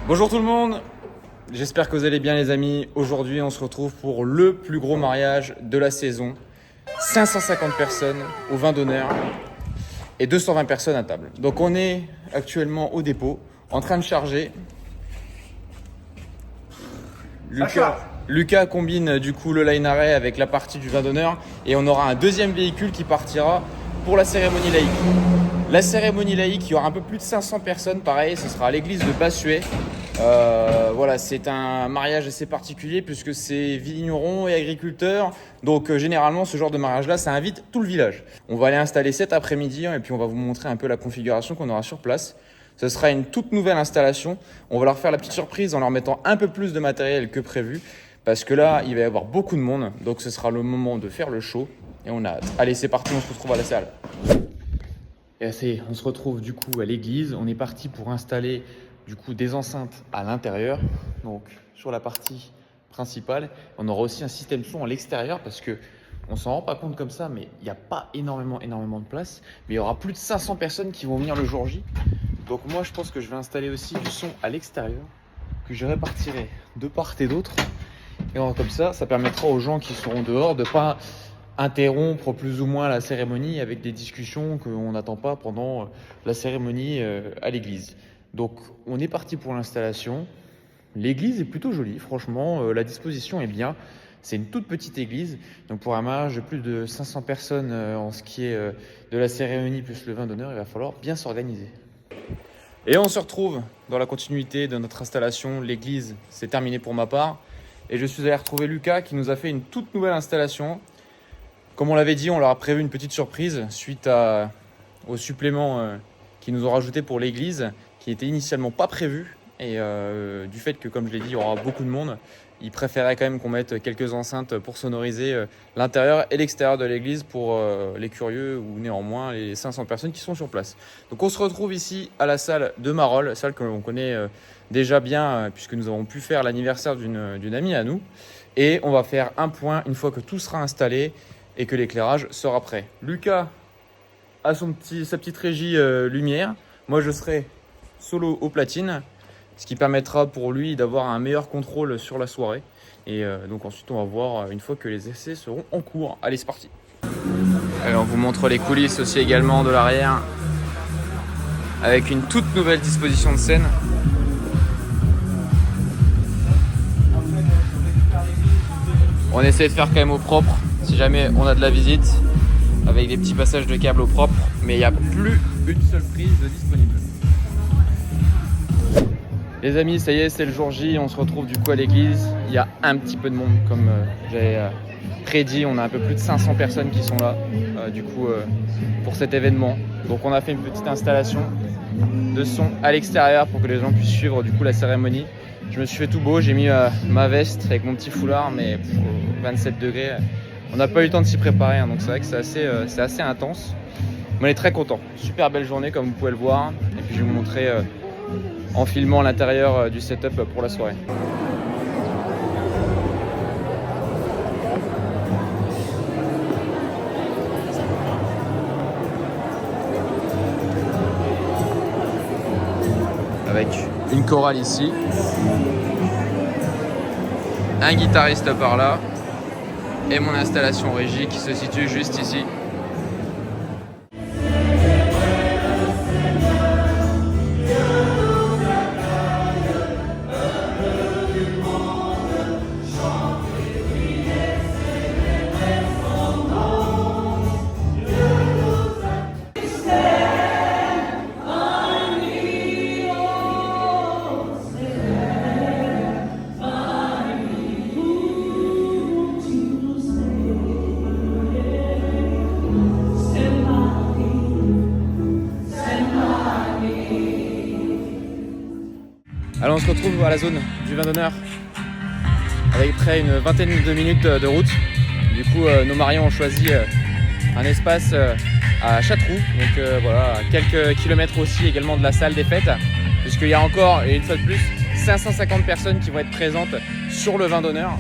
Bonjour tout le monde, j'espère que vous allez bien les amis. Aujourd'hui on se retrouve pour le plus gros mariage de la saison. 550 personnes au vin d'honneur et 220 personnes à table. Donc on est actuellement au dépôt en train de charger. Lucas combine du coup le line array avec la partie du vin d'honneur et on aura un deuxième véhicule qui partira pour la cérémonie laïque. La cérémonie laïque, il y aura un peu plus de 500 personnes, pareil, ce sera à l'église de Bassuet. Voilà, c'est un mariage assez particulier puisque c'est vignerons et agriculteurs. Donc généralement, ce genre de mariage-là, ça invite tout le village. On va aller installer cet après-midi et puis on va vous montrer un peu la configuration qu'on aura sur place. Ce sera une toute nouvelle installation. On va leur faire la petite surprise en leur mettant un peu plus de matériel que prévu. Parce que là, il va y avoir beaucoup de monde. Donc ce sera le moment de faire le show. Et on a hâte. Allez, c'est parti, on se retrouve à la salle. Et on se retrouve du coup à l'église. On est parti pour installer du coup des enceintes à l'intérieur. Donc sur la partie principale. On aura aussi un système son à l'extérieur parce que on s'en rend pas compte comme ça, mais il n'y a pas énormément de place. Mais il y aura plus de 500 personnes qui vont venir le jour J. Donc moi je pense que je vais installer aussi du son à l'extérieur que je répartirai de part et d'autre. Et comme ça permettra aux gens qui seront dehors de pas interrompre plus ou moins la cérémonie avec des discussions qu'on n'attend pas pendant la cérémonie à l'église. Donc on est parti pour l'installation. L'église est plutôt jolie, franchement, la disposition est bien. C'est une toute petite église, donc pour un mariage de plus de 500 personnes en ce qui est de la cérémonie plus le vin d'honneur, il va falloir bien s'organiser. Et on se retrouve dans la continuité de notre installation. L'église, c'est terminé pour ma part. Et je suis allé retrouver Lucas qui nous a fait une toute nouvelle installation. Comme on l'avait dit, on leur a prévu une petite surprise suite au supplément qu'ils nous ont rajouté pour l'église, qui n'était initialement pas prévu. Et du fait que, comme je l'ai dit, il y aura beaucoup de monde, ils préféraient quand même qu'on mette quelques enceintes pour sonoriser l'intérieur et l'extérieur de l'église pour les curieux ou néanmoins les 500 personnes qui sont sur place. Donc on se retrouve ici à la salle de Marolles, salle que l'on connaît déjà bien puisque nous avons pu faire l'anniversaire d'une amie à nous. Et on va faire un point une fois que tout sera installé et que l'éclairage sera prêt. Lucas a sa petite régie lumière. Moi je serai solo aux platines, ce qui permettra pour lui d'avoir un meilleur contrôle sur la soirée. Et donc ensuite on va voir une fois que les essais seront en cours. Allez, c'est parti. Alors, on vous montre les coulisses aussi également de l'arrière avec une toute nouvelle disposition de scène. On essaie de faire quand même au propre si jamais on a de la visite avec des petits passages de câbles au propre, mais il n'y a plus une seule prise disponible. Les amis, ça y est, c'est le jour J, on se retrouve du coup à l'église. Il y a un petit peu de monde, comme j'avais prédit, on a un peu plus de 500 personnes qui sont là pour cet événement. Donc on a fait une petite installation de son à l'extérieur pour que les gens puissent suivre du coup la cérémonie. Je me suis fait tout beau, j'ai mis ma veste avec mon petit foulard, mais 27 degrés, on n'a pas eu le temps de s'y préparer, hein, donc c'est vrai que c'est assez intense. Mais on est très content, super belle journée comme vous pouvez le voir, et puis je vais vous montrer en filmant l'intérieur du setup pour la soirée. Avec une chorale ici, un guitariste par là et mon installation régie qui se situe juste ici. Alors on se retrouve à la zone du vin d'honneur avec près une vingtaine de minutes de route. Du coup nos mariés ont choisi un espace à Châteauroux, donc voilà, à quelques kilomètres aussi également de la salle des fêtes, puisqu'il y a encore, et une fois de plus, 550 personnes qui vont être présentes sur le vin d'honneur.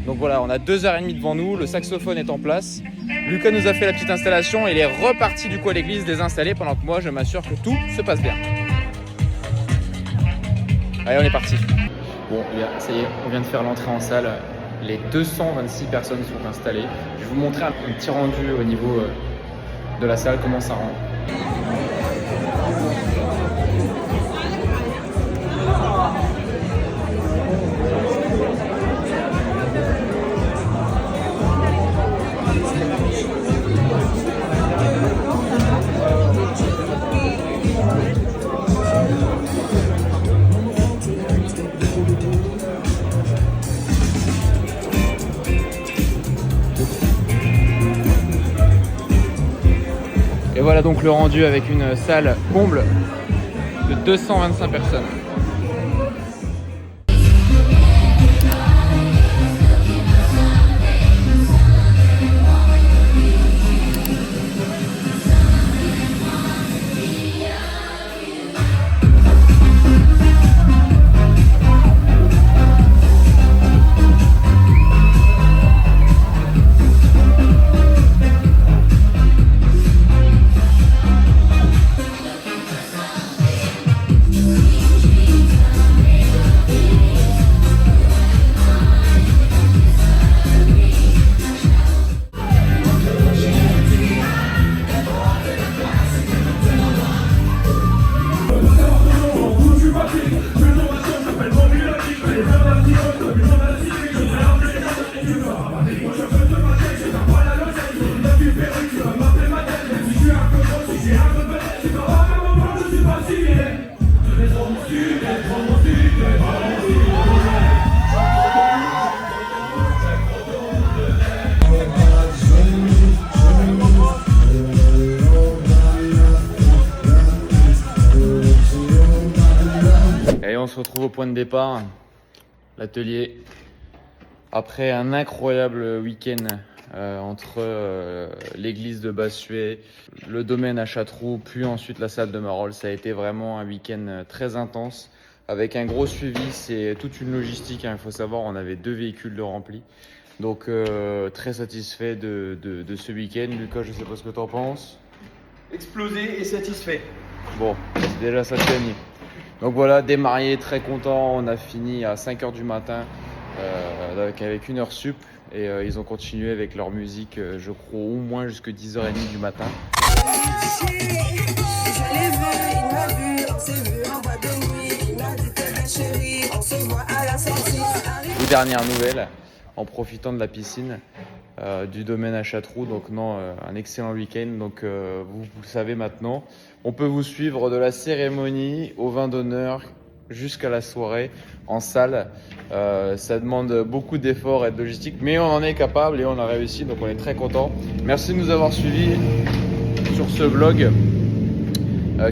Donc voilà, on a 2h30 devant nous, le saxophone est en place. Lucas nous a fait la petite installation et il est reparti du coup à l'église désinstaller pendant que moi je m'assure que tout se passe bien. Allez, on est parti. Bon, les gars, ça y est, on vient de faire l'entrée en salle. Les 226 personnes sont installées. Je vais vous montrer un petit rendu au niveau de la salle, comment ça rend. Et voilà donc le rendu avec une salle comble de 225 personnes. Et on se retrouve au point de départ, l'atelier. Après un incroyable week-end entre l'église de Bassuet, le domaine à Châteauroux, puis ensuite la salle de Marolles, ça a été vraiment un week-end très intense. Avec un gros suivi, c'est toute une logistique. Il faut savoir, on avait 2 véhicules de remplis. Donc très satisfait de ce week-end. Lucas, je ne sais pas ce que tu en penses. Explosé et satisfait. Bon, c'est déjà ça de gagné. Donc voilà, démarré, très content. On a fini à 5h du matin avec 1 heure sup. Et ils ont continué avec leur musique, je crois, au moins jusqu'à 10h30 du matin. Et dernière nouvelle, en profitant de la piscine du domaine à Châteauroux. Donc non, un excellent week-end. Donc vous le savez maintenant. On peut vous suivre de la cérémonie au vin d'honneur jusqu'à la soirée en salle. Ça demande beaucoup d'efforts et de logistique, mais on en est capable et on a réussi, donc on est très content. Merci de nous avoir suivis sur ce vlog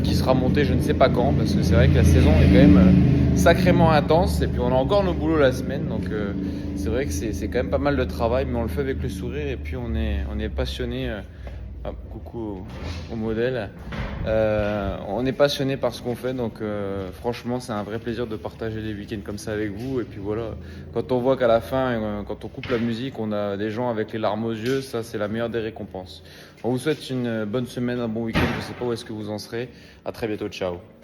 qui sera monté je ne sais pas quand, parce que c'est vrai que la saison est quand même sacrément intense et puis on a encore nos boulots la semaine, donc c'est vrai que c'est quand même pas mal de travail, mais on le fait avec le sourire et puis on est passionné. Coucou au modèle. On est passionné par ce qu'on fait, donc franchement c'est un vrai plaisir de partager des week-ends comme ça avec vous. Et puis voilà, quand on voit qu'à la fin, quand on coupe la musique, on a des gens avec les larmes aux yeux, ça c'est la meilleure des récompenses. On vous souhaite une bonne semaine, un bon week-end, je sais pas où est-ce que vous en serez. À très bientôt, ciao.